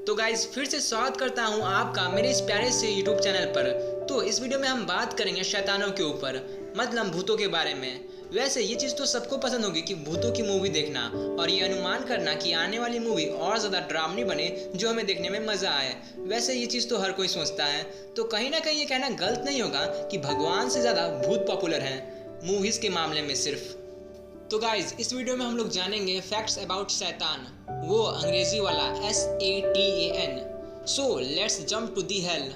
तो गाइज फिर से स्वागत करता हूँ आपका मेरे इस प्यारे से यूट्यूब चैनल पर। तो इस वीडियो में हम बात करेंगे शैतानों के ऊपर, मतलब भूतों के बारे में। वैसे ये चीज़ तो सबको पसंद होगी कि भूतों की मूवी देखना और ये अनुमान करना कि आने वाली मूवी और ज़्यादा ड्रामनी बने जो हमें देखने में मज़ा आए। वैसे ये चीज़ तो हर कोई सोचता है, तो कहीं ना कहीं ये कहना गलत नहीं होगा कि भगवान से ज़्यादा भूत पॉपुलर हैं मूवीज़ के मामले में सिर्फ। तो गाइज इस वीडियो में हम लोग जानेंगे फैक्ट्स अबाउट शैतान, वो अंग्रेजी वाला SATAN। So let's jump to the hell.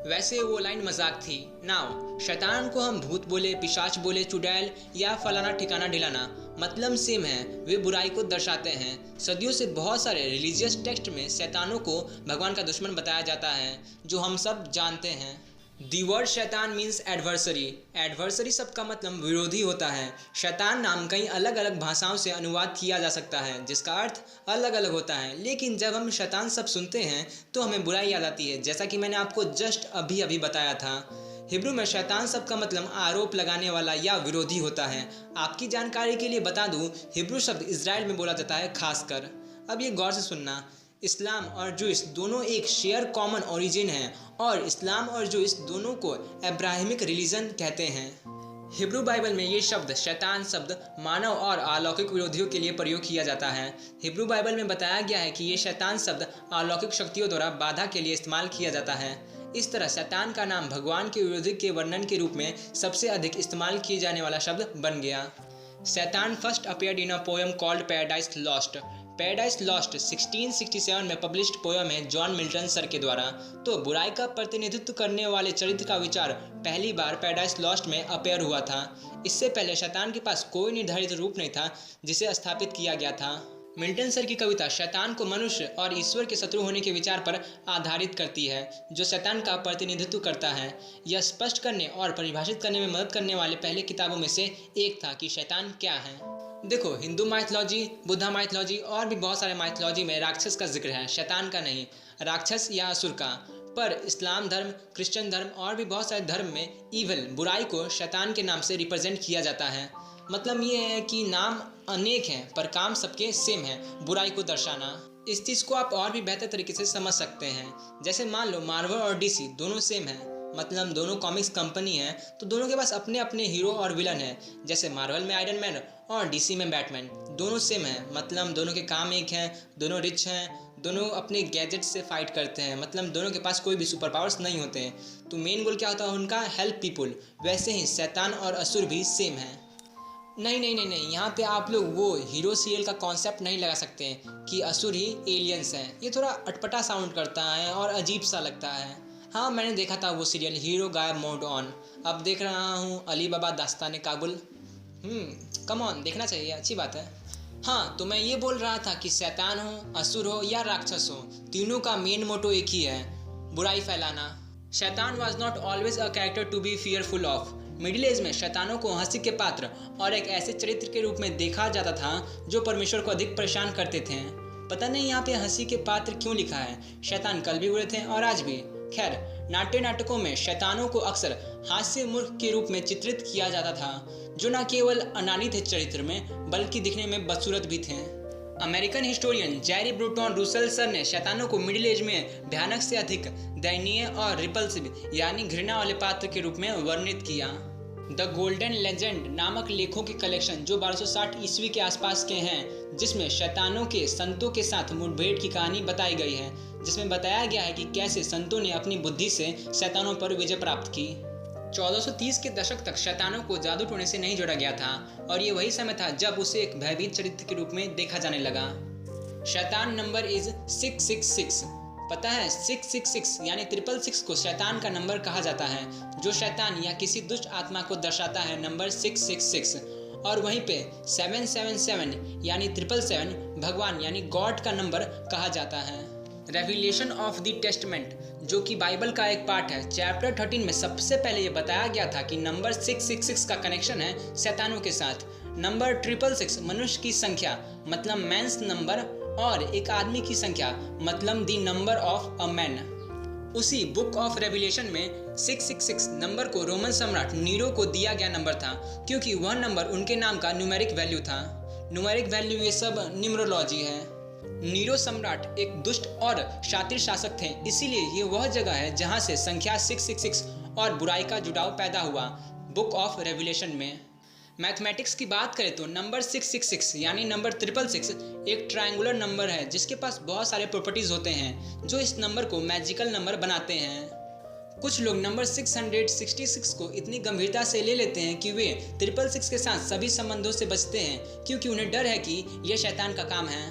वैसे वो लाइन मजाक थी। नाउ शैतान को हम भूत बोले, पिशाच बोले, चुड़ैल या फलाना ठिकाना ढिलाना, मतलब सेम है, वे बुराई को दर्शाते हैं। सदियों से बहुत सारे रिलीजियस टेक्स्ट में शैतानों को भगवान का दुश्मन बताया जाता है, जो हम सब जानते हैं। दी वर्ड शैतान मीन्स एडवर्सरी। एडवर्सरी सबका मतलब विरोधी होता है। शैतान नाम कई अलग अलग भाषाओं से अनुवाद किया जा सकता है, जिसका अर्थ अलग अलग होता है। लेकिन जब हम शैतान सब सुनते हैं तो हमें बुराई याद आती है, जैसा कि मैंने आपको जस्ट अभी बताया था। हिब्रू में शैतान सब का मतलब आरोप लगाने वाला या विरोधी होता है। आपकी जानकारी के लिए बता दूं, हिब्रू शब्द इजराइल में बोला जाता है खासकर। अब ये गौर से सुनना, इस्लाम और जूइश दोनों एक शेयर कॉमन ओरिजिन है और इस्लाम और जूइश दोनों को अब्राहमिक रिलीजन कहते हैं। हिब्रू बाइबल में ये शब्द शैतान शब्द मानव और अलौकिक विरोधियों के लिए प्रयोग किया जाता है। हिब्रू बाइबल में बताया गया है कि ये शैतान शब्द अलौकिक शक्तियों द्वारा बाधा के लिए इस्तेमाल किया जाता है। इस तरह शैतान का नाम भगवान के विरोधी के वर्णन के रूप में सबसे अधिक इस्तेमाल किए जाने वाला शब्द बन गया। शैतान first appeared in a poem called paradise lost. Paradise lost 1667 में पब्लिश्ड पोएम है जॉन मिल्टन सर के द्वारा। तो बुराई का प्रतिनिधित्व करने वाले चरित्र का विचार पहली बार पैराडाइज लॉस्ट में अपेयर हुआ था। इससे पहले शैतान के पास कोई निर्धारित रूप नहीं था जिसे स्थापित किया गया था। मिल्टन सर की कविता शैतान को मनुष्य और ईश्वर के शत्रु होने के विचार पर आधारित करती है, जो शैतान का प्रतिनिधित्व करता है। यह स्पष्ट करने और परिभाषित करने में मदद करने वाले पहले किताबों में से एक था कि शैतान क्या है। देखो, हिंदू माइथोलॉजी, बुद्धा माइथोलॉजी और भी बहुत सारे माइथोलॉजी में राक्षस का जिक्र है, शैतान का नहीं, राक्षस या असुर का। पर इस्लाम धर्म, क्रिश्चियन धर्म और भी बहुत सारे धर्म में इविल, बुराई को शैतान के नाम से रिप्रेजेंट किया जाता है। मतलब ये है कि नाम अनेक हैं पर काम सबके सेम है, बुराई को दर्शाना। इस चीज़ को आप और भी बेहतर तरीके से समझ सकते हैं। जैसे मान लो मार्वल और DC दोनों सेम हैं, मतलब दोनों कॉमिक्स कंपनी है, तो दोनों के पास अपने अपने हीरो और विलन है। जैसे मार्वल में आयरन मैन और DC में बैटमैन, दोनों सेम है, मतलब दोनों के काम एक हैं, दोनों रिच हैं, दोनों अपने गैजेट से फाइट करते हैं, मतलब दोनों के पास कोई भी सुपर पावर्स नहीं होते हैं। तो मेन गोल क्या होता है उनका? Help people. वैसे ही शैतान और असुर भी सेम है। नहीं, यहाँ पे आप लोग वो हीरो सीरियल का कॉन्सेप्ट नहीं लगा सकते हैं कि असुर ही एलियंस हैं। ये थोड़ा अटपटा साउंड करता है और अजीब सा लगता है। हाँ, मैंने देखा था वो सीरियल हीरो गायब मोड ऑन। अब देख रहा हूँ अली बाबा दास्तान काबुल। कम ऑन, देखना चाहिए, अच्छी बात है। हाँ, तो मैं ये बोल रहा था कि शैतान हो, असुर हो या राक्षस हो, तीनों का मेन मोटो एक ही है, बुराई फैलाना। शैतान was not always a character to be fearful of. Middle age में शैतानों को हंसी के पात्र और एक ऐसे चरित्र के रूप में देखा जाता था जो परमेश्वर को अधिक परेशान करते थे। पता नहीं यहाँ पे हंसी के पात्र क्यों लिखा है, शैतान कल भी बुरे थे और आज भी। खैर, नाटकों में शैतानों को अक्सर हास्य मूर्ख के रूप में चित्रित किया जाता था, जो न केवल अनानी थे चरित्र में बल्कि दिखने में बदसूरत भी थे। American historian Jerry Burton Russell sir ने शैतानों को मिडिल एज में भयानक से अधिक दयनीय और रिपल्सिव यानी घृणा वाले पात्र के रूप में वर्णित किया। द गोल्डन लेजेंड नामक लेखों की कलेक्शन जो 1260 ईस्वी के आसपास के हैं, जिसमें शैतानों के संतों के साथ मुठभेड़ की कहानी बताई गई है, जिसमें बताया गया है कि कैसे संतों ने अपनी बुद्धि से शैतानों पर विजय प्राप्त की। 1430 के दशक तक शैतानों को जादू टोने से नहीं जोड़ा गया था और ये वही समय था जब उसे एक भयभीत चरित्र के रूप में देखा जाने लगा। शैतान नंबर इज 666। पता है 666 यानी 666 को शैतान का नंबर कहा जाता है, जो शैतान या किसी दुष्ट आत्मा को दर्शाता है, नंबर 666। और वहीं पे 777 यानी 777 भगवान यानी गॉड का नंबर कहा जाता है। रेविलेशन ऑफ द टेस्टमेंट, जो कि बाइबल का एक पार्ट है, चैप्टर 13 में सबसे पहले ये बताया गया था कि नंबर 666 का कनेक्शन है शैतानों के साथ। नंबर 666 मनुष्य की संख्या मतलब मैंस नंबर और एक आदमी की संख्या मतलब the number of a man. उसी बुक ऑफ रेवलेशन में 666 नंबर को रोमन सम्राट नीरो को दिया गया नंबर था, क्योंकि वह नंबर उनके नाम का न्यूमेरिक वैल्यू था। न्यूमेरिक वैल्यू ये सब न्यूमरोलॉजी है। नीरो सम्राट एक दुष्ट और शातिर शासक थे, इसीलिए ये वह जगह है जहाँ से संख्या 666 और बुराई का जुड़ाव पैदा हुआ बुक ऑफ रेवलेशन में। मैथमेटिक्स की बात करें तो नंबर 666 यानी नंबर 666 एक ट्रायंगुलर नंबर है जिसके पास बहुत सारे प्रॉपर्टीज होते हैं जो इस नंबर को मैजिकल नंबर बनाते हैं। कुछ लोग नंबर 666 को इतनी गंभीरता से ले लेते हैं कि वे 666 के साथ सभी संबंधों से बचते हैं, क्योंकि उन्हें डर है कि यह शैतान का काम है।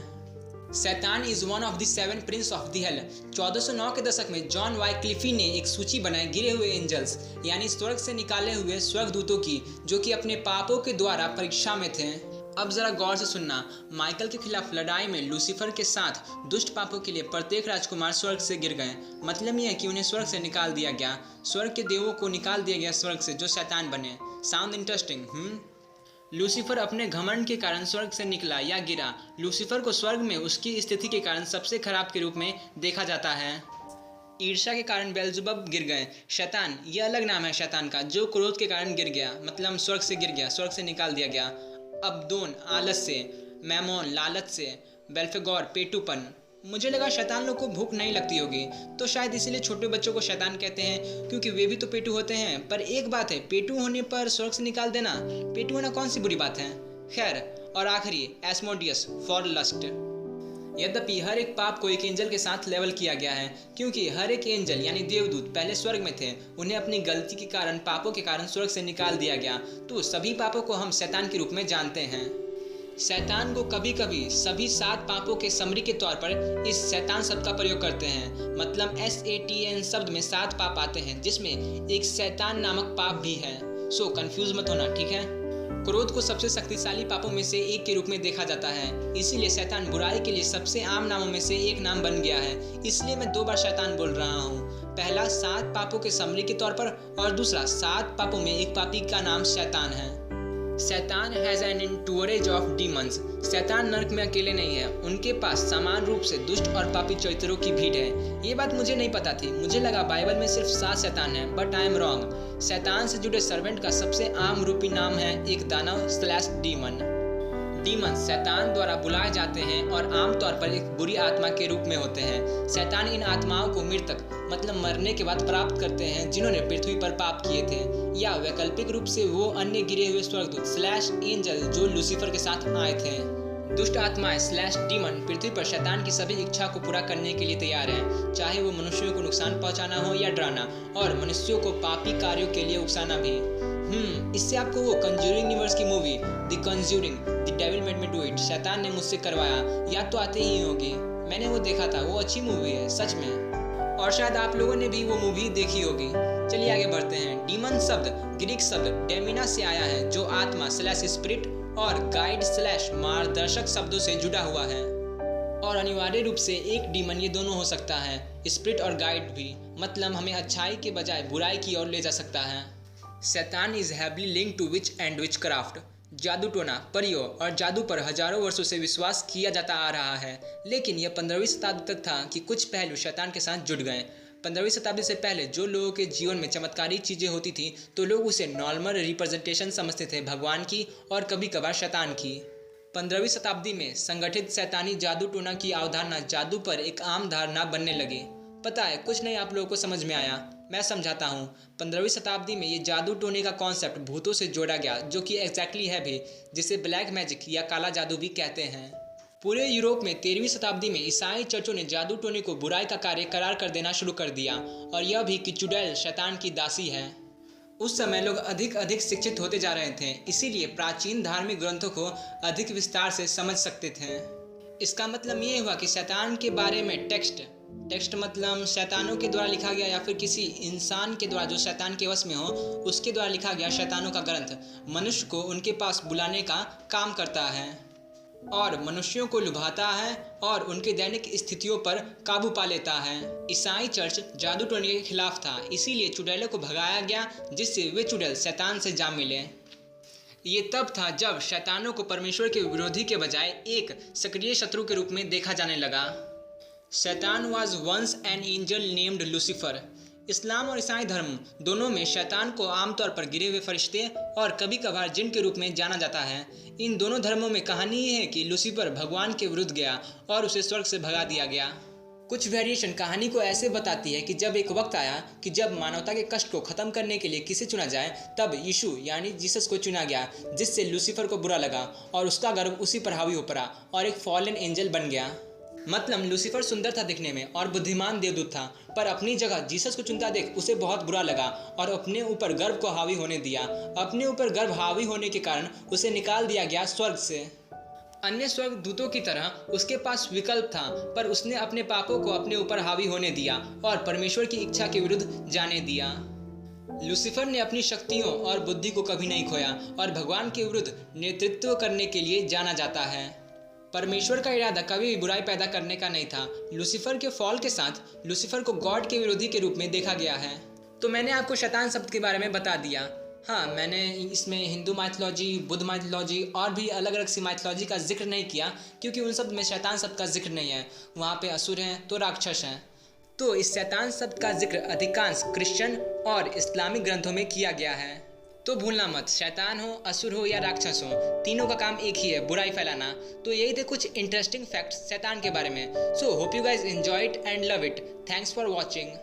शैतान is one of the 7 Prince of the hell. 1409 के दशक में जॉन वाइक्लिफी ने एक सूची बनाई गिरे हुए एंजल्स यानी स्वर्ग से निकाले हुए स्वर्गदूतों की, जो कि अपने पापों के द्वारा परीक्षा में थे। अब जरा गौर से सुनना। माइकल के खिलाफ लड़ाई में लूसीफर के साथ दुष्ट पापों के लिए प्रत्येक राजकुमार स्वर्ग से गिर गए। मतलब यह है कि उन्हें स्वर्ग से निकाल दिया गया। स्वर्ग के देवों को निकाल दिया गया स्वर्ग से, जो शैतान बने। Sound interesting? लूसीफर अपने घमंड के कारण स्वर्ग से निकला या गिरा। लूसीफर को स्वर्ग में उसकी स्थिति के कारण सबसे खराब के रूप में देखा जाता है। ईर्ष्या के कारण बेल्ज़ेबुब गिर गए। शैतान ये अलग नाम है शैतान का, जो क्रोध के कारण गिर गया, मतलब स्वर्ग से गिर गया, स्वर्ग से निकाल दिया गया। अबदोन आलस से, मैमोन लालच से, बेल्फेगोर पेटूपन। मुझे लगा शैतान लोग को भूख नहीं लगती होगी, तो शायद इसीलिए छोटे बच्चों को शैतान कहते हैं, क्योंकि वे भी तो पेटू होते हैं। पर एक बात है, पेटू होने पर स्वर्ग से निकाल देना, पेटू होना कौन सी बुरी बात है। खैर, और आखिरी एस्मोडियस फॉर लस्ट। यद्यपि हर एक पाप को एक एंजल के साथ लेवल किया गया है, क्योंकि हर एक एंजल यानी देवदूत पहले स्वर्ग में थे। उन्हें अपनी गलती के कारण, पापों के कारण स्वर्ग से निकाल दिया गया। तो सभी पापों को हम शैतान के रूप में जानते हैं। शैतान को कभी कभी सभी 7 पापों के समरी के तौर पर इस शैतान शब्द का प्रयोग करते हैं। मतलब SATAN शब्द में 7 पाप आते हैं, जिसमें एक शैतान नामक पाप भी है। सो कंफ्यूज मत होना, ठीक है। क्रोध को सबसे शक्तिशाली पापों में से एक के रूप में देखा जाता है, इसीलिए शैतान बुराई के लिए सबसे आम नामों में से एक नाम बन गया है। इसलिए मैं 2 बार शैतान बोल रहा हूँ। पहला 7 पापों के समरी के तौर पर, और दूसरा 7 पापों में एक पापी का नाम शैतान है। शैतान हैज़ एन एंटूरेज ऑफ डीमंस। शैतान नर्क में अकेले नहीं है, उनके पास समान रूप से दुष्ट और पापी चरित्रों की भीड़ है। ये बात मुझे नहीं पता थी, मुझे लगा बाइबल में सिर्फ 7 शैतान है, बट आई एम रॉन्ग। शैतान से जुड़े सर्वेंट का सबसे आम रूपी नाम है एक दानव / डीमन। डीमन शैतान द्वारा बुलाए जाते हैं और आमतौर पर एक बुरी आत्मा के रूप में होते हैं। शैतान इन आत्माओं को मृतक मतलब मरने के बाद प्राप्त करते हैं जिन्होंने पृथ्वी पर पाप किए थे, या वैकल्पिक रूप से वो अन्य गिरे हुए स्वर्गदूत / एंजल जो लूसीफर के साथ आए थे। दुष्ट आत्माएं / डीमन पृथ्वी पर शैतान की सभी इच्छा को पूरा करने के लिए तैयार हैं, चाहे वो मनुष्यों को नुकसान पहुंचाना हो या डराना, और मनुष्यों को पापी कार्यों के लिए उकसाना भी। इससे आपको वो कंज्यूरिंग यूनिवर्स की movie the conjuring the devil made me do it, शैतान ने मुझसे करवाया, याद तो आते ही होगी। मैंने वो देखा था, वो अच्छी मूवी है सच में, और शायद आप लोगों ने भी वो मूवी देखी होगी। चलिए आगे बढ़ते हैं। डीमन शब्द ग्रीक शब्द डेमिना से आया है, जो आत्मा / स्पिरिट और गाइड / मार्गदर्शक शब्दों से जुड़ा हुआ है, और अनिवार्य रूप से एक डीमन ये दोनों हो सकता है, स्पिरिट और गाइड भी। मतलब हमें अच्छाई के बजाय बुराई की ओर ले जा सकता है। शैतान is heavily linked to witch and witchcraft. जादू टोना, परियों और जादू पर हजारों वर्षों से विश्वास किया जाता आ रहा है, लेकिन यह 15वीं शताब्दी तक था कि कुछ पहलू शैतान के साथ जुड़ गए। 15वीं शताब्दी से पहले जो लोगों के जीवन में चमत्कारी चीज़ें होती थी, तो लोग उसे नॉर्मल रिप्रेजेंटेशन समझते थे भगवान की और कभी कभार शैतान की। 15वीं शताब्दी में संगठित शैतानी जादू टोना की अवधारणा जादू पर एक आम धारणा बनने लगी। पता है, कुछ नहीं आप लोगों को समझ में आया, मैं समझाता हूँ। 15वीं शताब्दी में ये जादू टोने का कॉन्सेप्ट भूतों से जोड़ा गया, जो कि एग्जैक्टली है भी, जिसे ब्लैक मैजिक या काला जादू भी कहते हैं। पूरे यूरोप में 13वीं शताब्दी में ईसाई चर्चों ने जादू टोने को बुराई का कार्य करार कर देना शुरू कर दिया, और यह भी कि चुड़ैल शैतान की दासी है। उस समय लोग अधिक शिक्षित होते जा रहे थे, इसीलिए प्राचीन धार्मिक ग्रंथों को अधिक विस्तार से समझ सकते थे। इसका मतलब ये हुआ कि शैतान के बारे में टेक्स्ट मतलब शैतानों के द्वारा लिखा गया या फिर किसी इंसान के द्वारा जो शैतान के वश में हो, उसके द्वारा लिखा गया शैतानों का ग्रंथ मनुष्य को उनके पास बुलाने का काम करता है और मनुष्यों को लुभाता है और उनके दैनिक स्थितियों पर काबू पा लेता है। ईसाई चर्च जादू टोने के खिलाफ था, इसीलिए चुड़ैलों को भगाया गया, जिससे वे चुड़ैल शैतान से जा मिले। ये तब था जब शैतानों को परमेश्वर के विरोधी के बजाय एक सक्रिय शत्रु के रूप में देखा जाने लगा। शैतान was once an angel named Lucifer. इस्लाम और ईसाई धर्म दोनों में शैतान को आमतौर पर गिरे हुए फरिश्ते और कभी कभार जिन के रूप में जाना जाता है। इन दोनों धर्मों में कहानी ये है कि लूसीफर भगवान के विरुद्ध गया और उसे स्वर्ग से भगा दिया गया। कुछ वेरिएशन कहानी को ऐसे बताती है कि जब एक वक्त आया कि जब मानवता के कष्ट को ख़त्म करने के लिए किसे चुना जाए, तब यीशु यानी जीसस को चुना गया, जिससे लूसीफर को बुरा लगा और उसका गर्व उसी पर हावी हो पड़ा और एक फॉलन एंजल बन गया। मतलब लूसीफर सुंदर था दिखने में और बुद्धिमान देवदूत था, पर अपनी जगह जीसस को चुनता देख उसे बहुत बुरा लगा और अपने ऊपर गर्व को हावी होने दिया। अपने ऊपर गर्व हावी होने के कारण उसे निकाल दिया गया स्वर्ग से। अन्य स्वर्ग दूतों की तरह उसके पास विकल्प था, पर उसने अपने पापों को अपने ऊपर हावी होने दिया और परमेश्वर की इच्छा के विरुद्ध जाने दिया। लूसीफर ने अपनी शक्तियों और बुद्धि को कभी नहीं खोया और भगवान के विरुद्ध नेतृत्व करने के लिए जाना जाता है। परमेश्वर का इरादा कभी भी बुराई पैदा करने का नहीं था। लूसीफर के फॉल के साथ लूसीफर को गॉड के विरोधी के रूप में देखा गया है। तो मैंने आपको शैतान शब्द के बारे में बता दिया। हाँ, मैंने इसमें हिंदू माइथोलॉजी, बुद्ध माइथोलॉजी और भी अलग अलग सी माइथोलॉजी का जिक्र नहीं किया, क्योंकि उन शब्द में शैतान शब्द का जिक्र नहीं है। वहाँ पे असुर हैं तो राक्षस हैं। तो इस शैतान शब्द का जिक्र अधिकांश क्रिश्चियन और इस्लामिक ग्रंथों में किया गया है। तो भूलना मत, शैतान हो, असुर हो या राक्षस हो, तीनों का काम एक ही है, बुराई फैलाना। तो यही थे कुछ इंटरेस्टिंग फैक्ट्स शैतान के बारे में। So hope you guys enjoy it and love it. Thanks for watching.